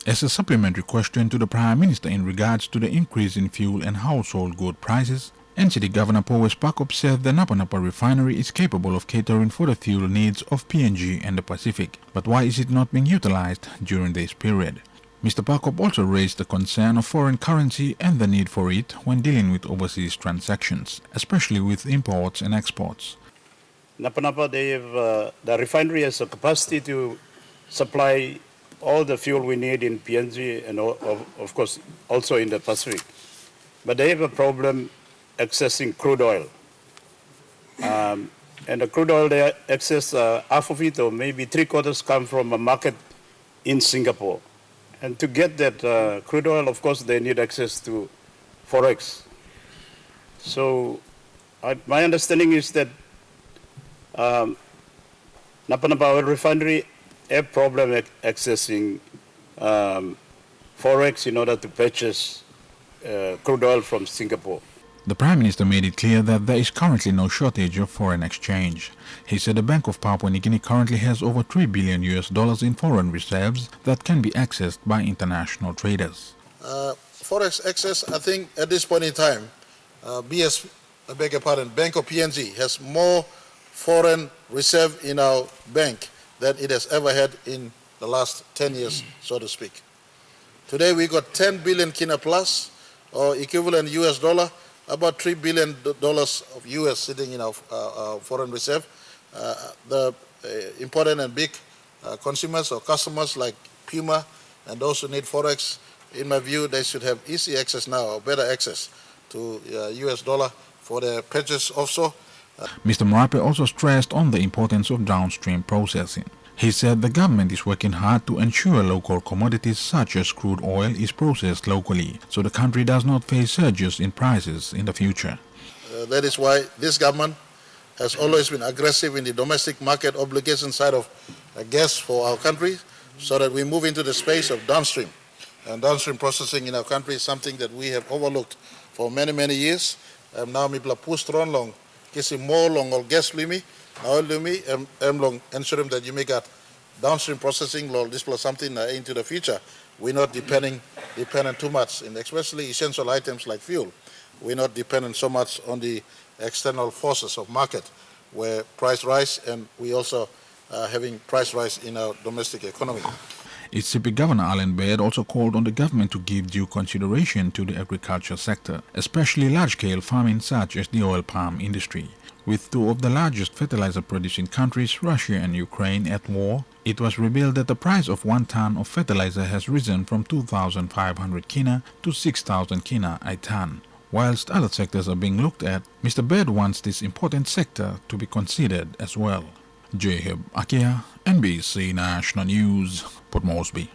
As a supplementary question to the Prime Minister in regards to the increase in fuel and household good prices, NCT Governor Powes Pakop said the Napa Napa refinery is capable of catering for the fuel needs of PNG and the Pacific. But why is it not being utilized during this period? Mr. Pakop also raised the concern of foreign currency and the need for it when dealing with overseas transactions, especially with imports and exports. Napa Napa, the refinery has a capacity to supply all the fuel we need in PNG and of course also in the Pacific. But they have a problem accessing crude oil. And the crude oil they access half of it or maybe 3/4 come from a market in Singapore. And to get that crude oil, of course, they need access to Forex. So my understanding is that Napa Napa oil refinery have problem accessing Forex in order to purchase crude oil from Singapore. The Prime Minister made it clear that there is currently no shortage of foreign exchange. He said the Bank of Papua New Guinea currently has over $3 billion in foreign reserves that can be accessed by international traders. Forex access, I think at this point in time, Bank of PNG has more foreign reserve in our bank than it has ever had in the last 10 years, so to speak. Today we got 10 billion kina plus, or equivalent US dollar, about $3 billion of US sitting in our foreign reserve. The important and big consumers or customers like Puma and those who need Forex, in my view, they should have easy access now, or better access to US dollar for their purchase also. Mr. Marape also stressed on the importance of downstream processing. He said the government is working hard to ensure local commodities such as crude oil is processed locally, so the country does not face surges in prices in the future. That is why this government has always been aggressive in the domestic market obligation side of gas for our country, so that we move into the space of downstream. And downstream processing in our country is something that we have overlooked for many, many years. Now we push on long, kisi more long or gas lumi, oil lumi, long ensuring that you make a downstream processing law. This plus something into the future. We're not dependent too much, and especially essential items like fuel. We're not dependent so much on the external forces of market, where price rise, and we also having price rise in our domestic economy. Its CP Governor Alan Baird also called on the government to give due consideration to the agriculture sector, especially large-scale farming such as the oil palm industry. With two of the largest fertilizer-producing countries, Russia and Ukraine, at war, it was revealed that the price of 1 ton of fertilizer has risen from 2,500 kina to 6,000 kina a ton. Whilst other sectors are being looked at, Mr. Baird wants this important sector to be considered as well. Jaheb Akia, NBC National News, Port Moresby.